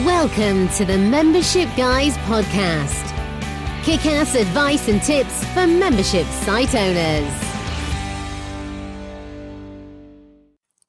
Welcome to the Membership Guys podcast. Kick-ass advice and tips for membership site owners.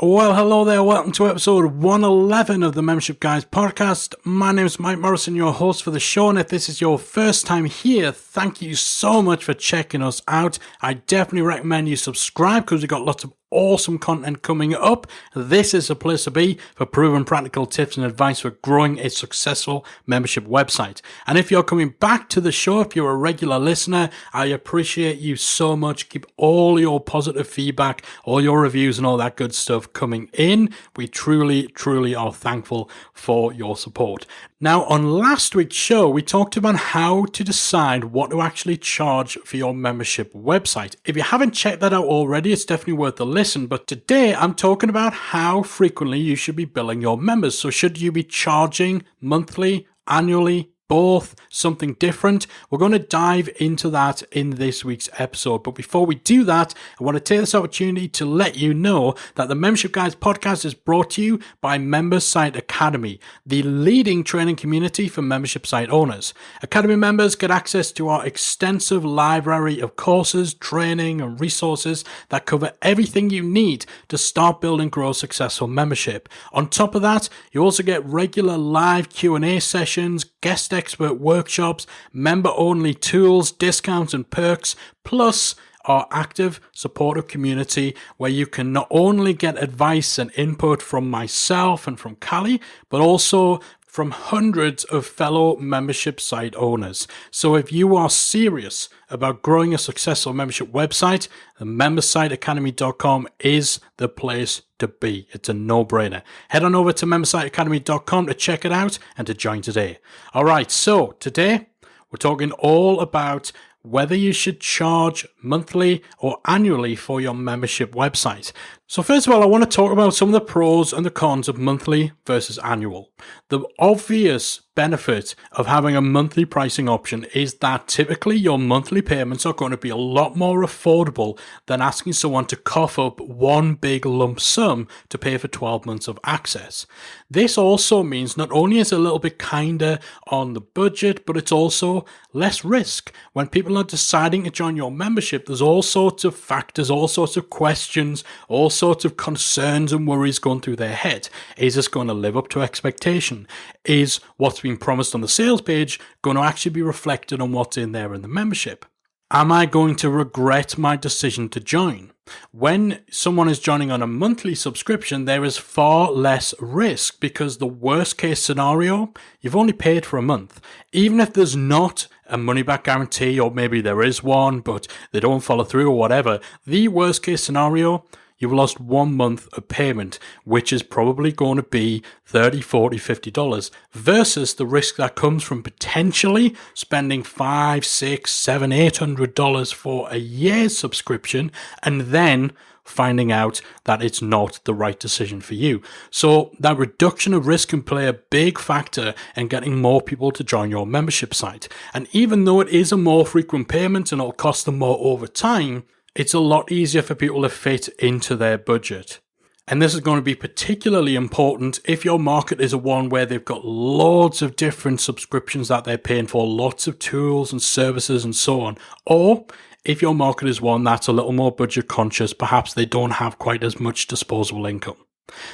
Well, hello there. Welcome to episode 111 of the Membership Guys podcast. My name is Mike Morrison, your host for the show. And if this is your first time here, thank you so much for checking us out. I definitely recommend you subscribe because we've got lots of awesome content coming up. This is a place to be for proven practical tips and advice for growing a successful membership website. And if you're coming back to the show, if you're a regular listener, I appreciate you so much. Keep all your positive feedback, all your reviews and all that good stuff coming in. We truly are thankful for your support. Now, on last week's show, we talked about how to decide what to actually charge for your membership website. If you haven't checked that out already, it's definitely worth a listen. But today, I'm talking about how frequently you should be billing your members. So should you be charging monthly, annually, both, something different? We're going to dive into that in this week's episode. But before we do that, I want to take this opportunity to let you know that the Membership Guys podcast is brought to you by Member Site Academy, the leading training community for membership site owners. Academy members get access to our extensive library of courses, training, and resources that cover everything you need to start, build, and grow a successful membership. On top of that, you also get regular live Q&A sessions, guest expert workshops, member-only tools, discounts and perks, plus our active supportive community where you can not only get advice and input from myself and from Callie, but also from hundreds of fellow membership site owners. So if you are serious about growing a successful membership website, the membersiteacademy.com is the place to be. It's a no-brainer. Head on over to membersiteacademy.com to check it out and to join today. All right, so today we're talking all about whether you should charge monthly or annually for your membership website. So first of all, I want to talk about some of the pros and the cons of monthly versus annual. The obvious benefit of having a monthly pricing option is that typically your monthly payments are going to be a lot more affordable than asking someone to cough up one big lump sum to pay for 12 months of access. This also means not only is it a little bit kinder on the budget, but it's also less risk. When people are deciding to join your membership, there's all sorts of factors, all sorts of questions, all sorts of concerns and worries going through their head. Is this going to live up to expectation? Is what's been promised on the sales page going to actually be reflected on what's in there in the membership? Am I going to regret my decision to join? When someone is joining on a monthly subscription, there is far less risk because the worst case scenario, you've only paid for a month. Even if there's not a money back guarantee, or maybe there is one, but they don't follow through or whatever, the worst case scenario, you've lost 1 month of payment, which is probably going to be $30, $40, $50 versus the risk that comes from potentially spending $500, $600, $700, $800 for a year's subscription and then finding out that it's not the right decision for you. So that reduction of risk can play a big factor in getting more people to join your membership site. And even though it is a more frequent payment and it'll cost them more over time, it's a lot easier for people to fit into their budget. And this is going to be particularly important if your market is a one where they've got loads of different subscriptions that they're paying for, lots of tools and services and so on. Or if your market is one that's a little more budget conscious, perhaps they don't have quite as much disposable income.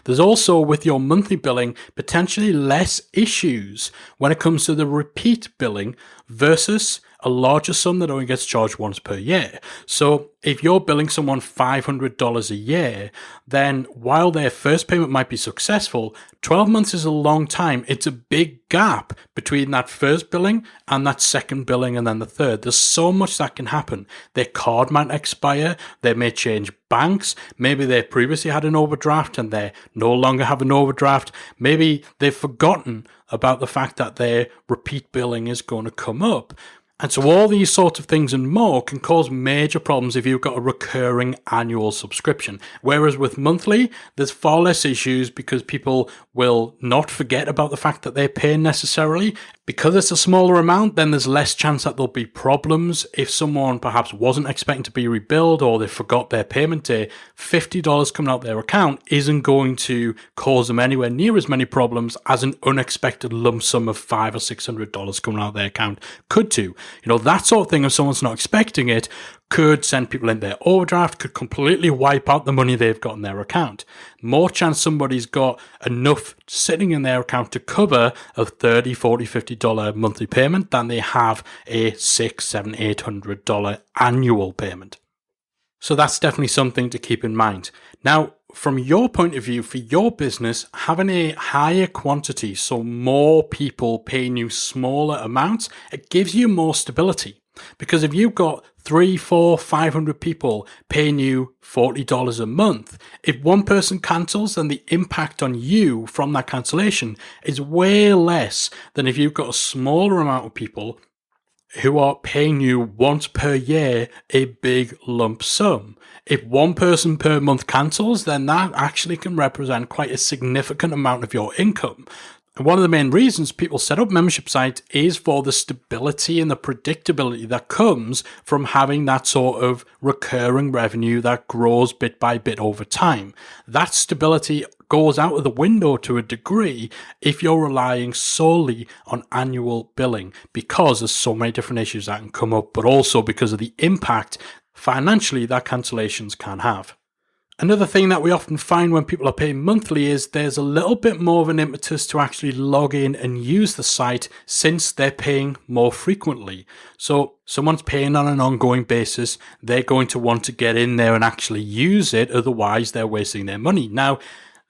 There's also, with your monthly billing, potentially less issues when it comes to the repeat billing versus a larger sum that only gets charged once per year. So if you're billing someone $500 a year, then while their first payment might be successful, 12 months is a long time. It's a big gap between that first billing and that second billing and then the third. There's so much that can happen. Their card might expire. They may change banks. Maybe they previously had an overdraft and they no longer have an overdraft. Maybe they've forgotten about the fact that their repeat billing is going to come up. And so all these sorts of things and more can cause major problems if you've got a recurring annual subscription. Whereas with monthly, there's far less issues because people will not forget about the fact that they're paying necessarily. Because it's a smaller amount, then there's less chance that there'll be problems. If someone perhaps wasn't expecting to be rebilled or they forgot their payment day, $50 coming out their account isn't going to cause them anywhere near as many problems as an unexpected lump sum of $500 or $600 coming out their account could do. That sort of thing, if someone's not expecting it, could send people in their overdraft, could completely wipe out the money they've got in their account. More chance somebody's got enough sitting in their account to cover a $30, $40, $50 monthly payment than they have a $600, $700, $800 annual payment. So that's definitely something to keep in mind. Now, from your point of view, for your business, having a higher quantity, so more people paying you smaller amounts, it gives you more stability. Because if you've got 300, 400, 500 people paying you $40 a month, if one person cancels, then the impact on you from that cancellation is way less than if you've got a smaller amount of people who are paying you once per year a big lump sum. If one person per month cancels, then that actually can represent quite a significant amount of your income. And one of the main reasons people set up membership sites is for the stability and the predictability that comes from having that sort of recurring revenue that grows bit by bit over time. That stability goes out of the window to a degree if you're relying solely on annual billing, because there's so many different issues that can come up, but also because of the impact financially that cancellations can have. Another thing that we often find when people are paying monthly is there's a little bit more of an impetus to actually log in and use the site since they're paying more frequently. So someone's paying on an ongoing basis, they're going to want to get in there and actually use it, otherwise they're wasting their money. Now,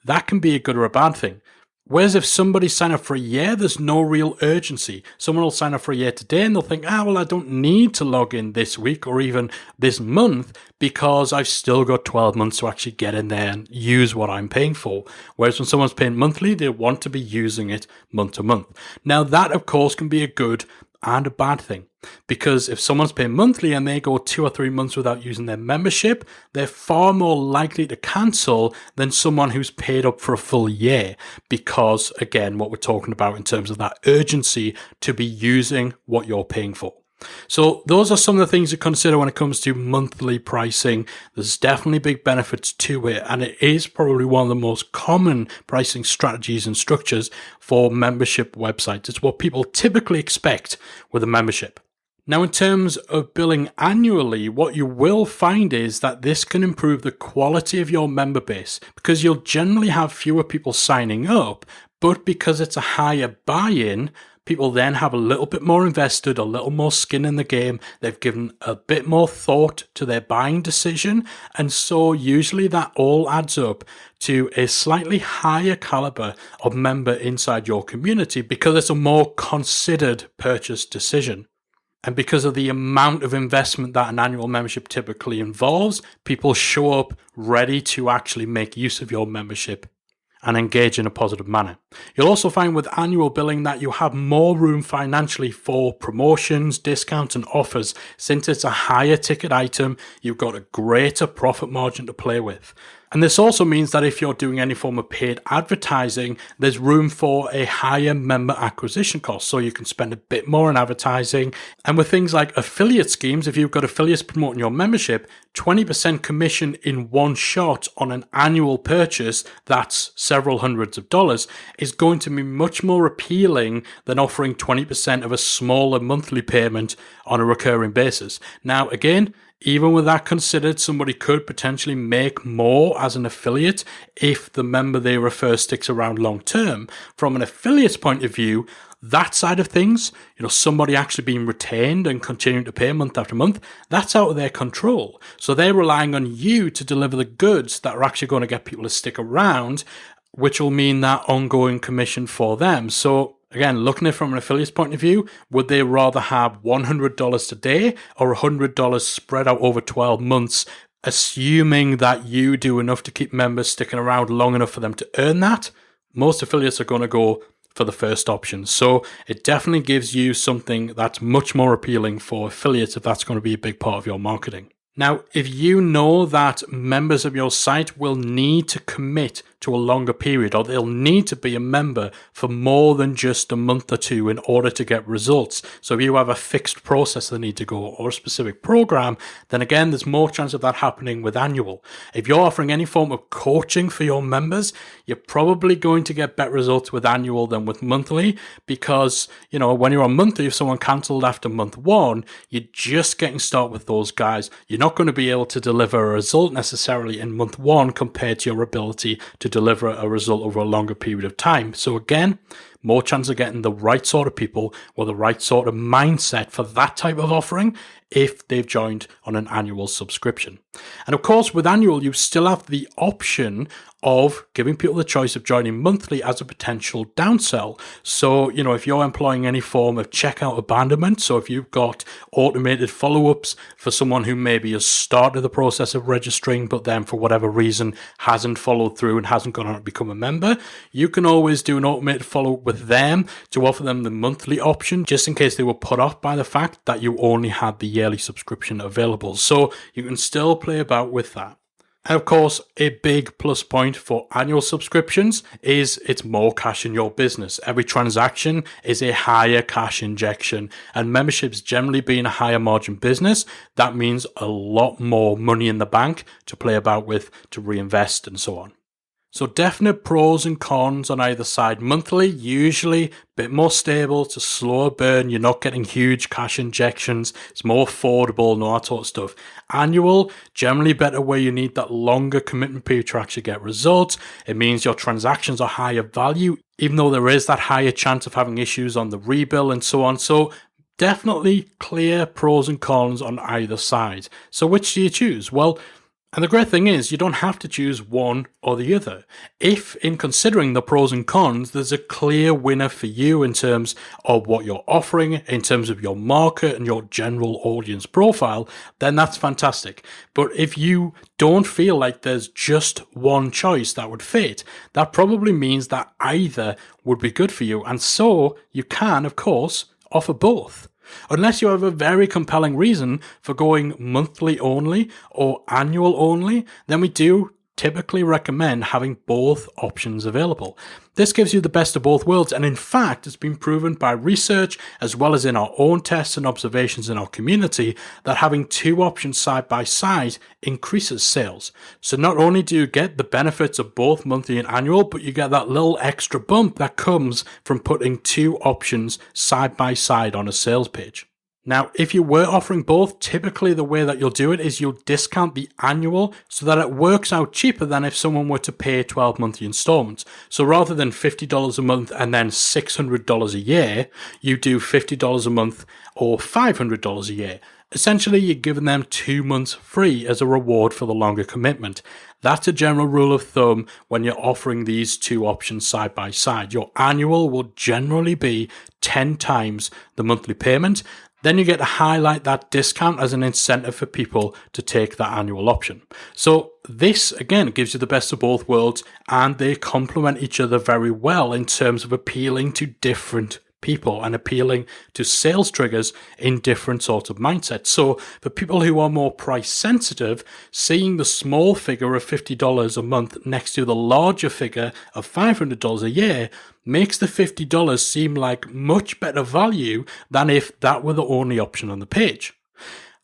that can be a good or a bad thing. Whereas if somebody sign up for a year, there's no real urgency. Someone will sign up for a year today and they'll think, well, I don't need to log in this week or even this month because I've still got 12 months to actually get in there and use what I'm paying for. Whereas when someone's paying monthly, they want to be using it month to month. Now that, of course, can be a good and a bad thing. Because if someone's paying monthly and they go 2 or 3 months without using their membership, they're far more likely to cancel than someone who's paid up for a full year. Because, again, what we're talking about in terms of that urgency to be using what you're paying for. So those are some of the things to consider when it comes to monthly pricing. There's definitely big benefits to it, and it is probably one of the most common pricing strategies and structures for membership websites. It's what people typically expect with a membership. Now, in terms of billing annually, what you will find is that this can improve the quality of your member base because you'll generally have fewer people signing up, but because it's a higher buy-in, people then have a little bit more invested, a little more skin in the game. They've given a bit more thought to their buying decision. And so usually that all adds up to a slightly higher caliber of member inside your community because it's a more considered purchase decision. And because of the amount of investment that an annual membership typically involves, people show up ready to actually make use of your membership and engage in a positive manner. You'll also find with annual billing that you have more room financially for promotions, discounts, and offers. Since it's a higher ticket item, you've got a greater profit margin to play with. And this also means that if you're doing any form of paid advertising, there's room for a higher member acquisition cost. So you can spend a bit more on advertising. And with things like affiliate schemes, if you've got affiliates promoting your membership, 20% commission in one shot on an annual purchase, that's several hundreds of dollars, is going to be much more appealing than offering 20% of a smaller monthly payment on a recurring basis. Now, again, even with that considered, somebody could potentially make more as an affiliate if the member they refer sticks around long term. From an affiliate's point of view, that side of things, somebody actually being retained and continuing to pay month after month, that's out of their control. So they're relying on you to deliver the goods that are actually going to get people to stick around, which will mean that ongoing commission for them. So again, looking at it from an affiliate's point of view, would they rather have $100 today or $100 spread out over 12 months, assuming that you do enough to keep members sticking around long enough for them to earn that? Most affiliates are going to go for the first option. So it definitely gives you something that's much more appealing for affiliates if that's going to be a big part of your marketing. Now, if you know that members of your site will need to commit to a longer period, or they'll need to be a member for more than just a month or two in order to get results. So if you have a fixed process they need to go or a specific program, then again, there's more chance of that happening with annual. If you're offering any form of coaching for your members, you're probably going to get better results with annual than with monthly, because, when you're on monthly, if someone cancelled after month one, you're just getting started with those guys. You're not going to be able to deliver a result necessarily in month one compared to your ability to deliver a result over a longer period of time. So again, more chance of getting the right sort of people with the right sort of mindset for that type of offering if they've joined on an annual subscription. And of course, with annual, you still have the option of giving people the choice of joining monthly as a potential downsell. So, if you're employing any form of checkout abandonment, so if you've got automated follow-ups for someone who maybe has started the process of registering, but then for whatever reason hasn't followed through and hasn't gone on to become a member, you can always do an automated follow-up with them to offer them the monthly option, just in case they were put off by the fact that you only had the yearly subscription available. So you can still play about with that. And of course, a big plus point for annual subscriptions is it's more cash in your business. Every transaction is a higher cash injection, and memberships generally being a higher margin business, that means a lot more money in the bank to play about with, to reinvest and so on. So definite pros and cons on either side. Monthly, usually a bit more stable, it's a slower burn, you're not getting huge cash injections, it's more affordable and all that sort of stuff. Annual, generally better where you need that longer commitment period to actually get results. It means your transactions are higher value, even though there is that higher chance of having issues on the rebill and so on. So definitely clear pros and cons on either side. So which do you choose? Well, and the great thing is, you don't have to choose one or the other. If, in considering the pros and cons, there's a clear winner for you in terms of what you're offering, in terms of your market and your general audience profile, then that's fantastic. But if you don't feel like there's just one choice that would fit, that probably means that either would be good for you. And so you can, of course, offer both. Unless you have a very compelling reason for going monthly only or annual only, then we do typically recommend having both options available. This gives you the best of both worlds, and in fact, it's been proven by research as well as in our own tests and observations in our community that having two options side by side increases sales. So not only do you get the benefits of both monthly and annual, but you get that little extra bump that comes from putting two options side by side on a sales page. Now, if you were offering both, typically the way that you'll do it is you'll discount the annual so that it works out cheaper than if someone were to pay 12 monthly installments. So rather than $50 a month and then $600 a year, you do $50 a month or $500 a year. Essentially, you're giving them 2 months free as a reward for the longer commitment. That's a general rule of thumb when you're offering these two options side by side. Your annual will generally be 10 times the monthly payment. Then you get to highlight that discount as an incentive for people to take that annual option. So this, again, gives you the best of both worlds, and they complement each other very well in terms of appealing to different people and appealing to sales triggers in different sorts of mindsets. So for people who are more price sensitive, seeing the small figure of $50 a month next to the larger figure of $500 a year makes the $50 seem like much better value than if that were the only option on the page.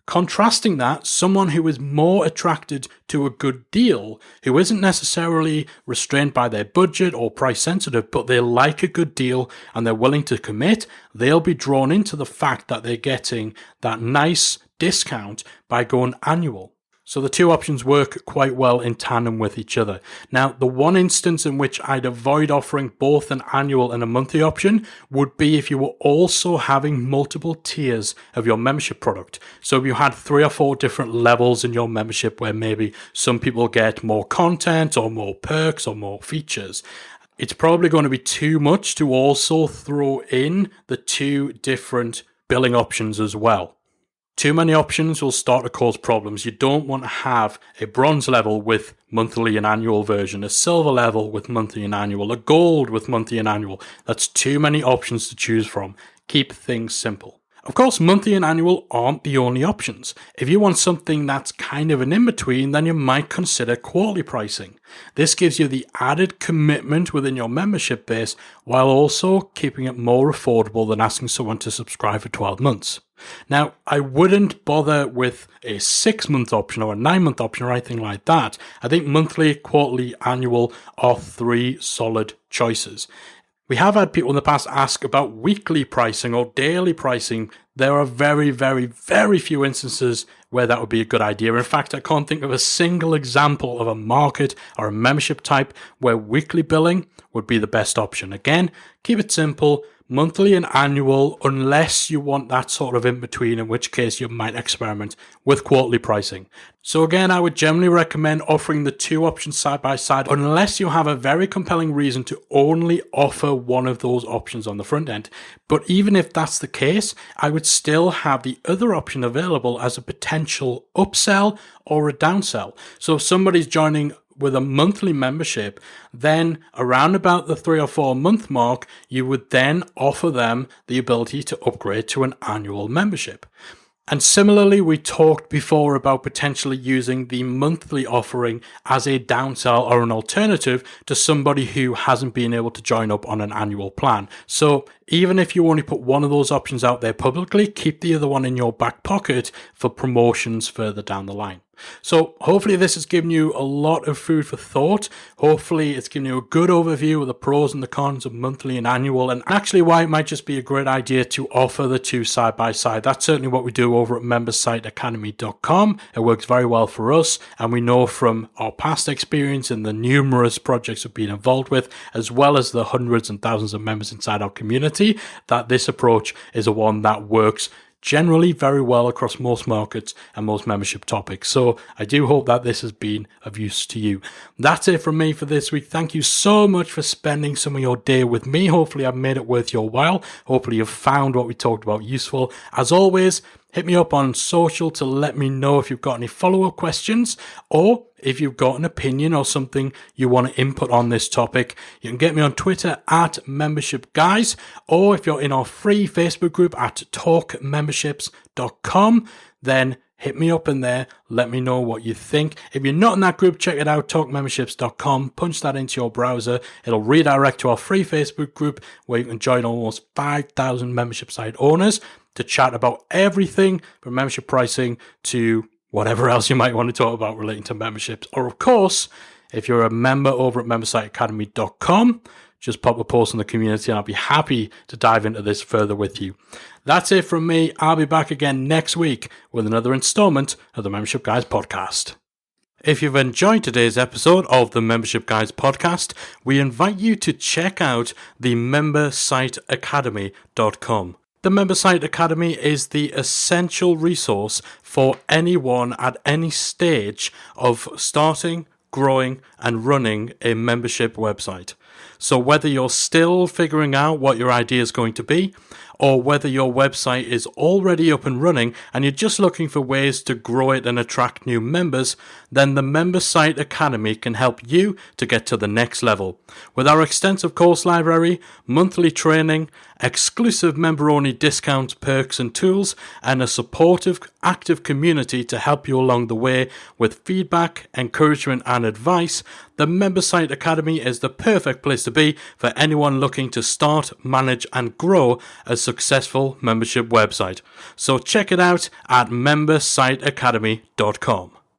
Contrasting that, someone who is more attracted to a good deal, who isn't necessarily restrained by their budget or price sensitive, but they like a good deal and they're willing to commit, they'll be drawn into the fact that they're getting that nice discount by going annual. So the two options work quite well in tandem with each other. Now, the one instance in which I'd avoid offering both an annual and a monthly option would be if you were also having multiple tiers of your membership product. So if you had 3 or 4 different levels in your membership where maybe some people get more content or more perks or more features, it's probably going to be too much to also throw in the 2 different billing options as well. Too many options will start to cause problems. You don't want to have a bronze level with monthly and annual version, a silver level with monthly and annual, a gold with monthly and annual. That's too many options to choose from. Keep things simple. Of course, monthly and annual aren't the only options. If you want something that's kind of an in-between, then you might consider quarterly pricing. This gives you the added commitment within your membership base while also keeping it more affordable than asking someone to subscribe for 12 months. Now, I wouldn't bother with a 6-month option or a 9-month option or anything like that. I think monthly, quarterly, annual are 3 solid choices. We have had people in the past ask about weekly pricing or daily pricing. There are very, very, very few instances where that would be a good idea. In fact, I can't think of a single example of a market or a membership type where weekly billing would be the best option. Again, keep it simple, monthly and annual, unless you want that sort of in-between, in which case you might experiment with quarterly pricing. So again, I would generally recommend offering the 2 options side by side, unless you have a very compelling reason to only offer one of those options on the front end. But even if that's the case, I would still have the other option available as a potential upsell or a downsell. So if somebody's joining with a monthly membership, then around about the 3 or 4 month mark, you would then offer them the ability to upgrade to an annual membership. And similarly, we talked before about potentially using the monthly offering as a downsell or an alternative to somebody who hasn't been able to join up on an annual plan. So even if you only put one of those options out there publicly, keep the other one in your back pocket for promotions further down the line. So hopefully this has given you a lot of food for thought. Hopefully it's given you a good overview of the pros and the cons of monthly and annual, and actually why it might just be a great idea to offer the 2 side by side. That's certainly what we do over at membersiteacademy.com. It works very well for us, and we know from our past experience and the numerous projects we've been involved with, as well as the hundreds and thousands of members inside our community, that this approach is a one that works generally very well across most markets and most membership topics. So I do hope that this has been of use to you. That's it from me for this week. Thank you so much for spending some of your day with me. Hopefully I've made it worth your while. Hopefully you've found what we talked about useful. As always, hit me up on social to let me know if you've got any follow-up questions, or if you've got an opinion or something you want to input on this topic. You can get me on Twitter at membershipguys, or if you're in our free Facebook group at talkmemberships.com, then hit me up in there. Let me know what you think. If you're not in that group, check it out, talkmemberships.com. Punch that into your browser. It'll redirect to our free Facebook group where you can join almost 5,000 membership site owners to chat about everything from membership pricing to whatever else you might want to talk about relating to memberships. Or of course, if you're a member over at membersiteacademy.com, just pop a post in the community and I'll be happy to dive into this further with you. That's it from me. I'll be back again next week with another installment of the Membership Guys podcast. If you've enjoyed today's episode of the Membership Guys podcast, we invite you to check out the membersiteacademy.com. The Membersite Academy is the essential resource for anyone at any stage of starting, growing, and running a membership website. So whether you're still figuring out what your idea is going to be, or whether your website is already up and running and you're just looking for ways to grow it and attract new members, then the Membersite Academy can help you to get to the next level. With our extensive course library, monthly training, exclusive member-only discounts, perks and tools, and a supportive, active community to help you along the way with feedback, encouragement and advice, the Membersite Academy is the perfect place to be for anyone looking to start, manage and grow a successful membership website. So check it out at membersiteacademy.com.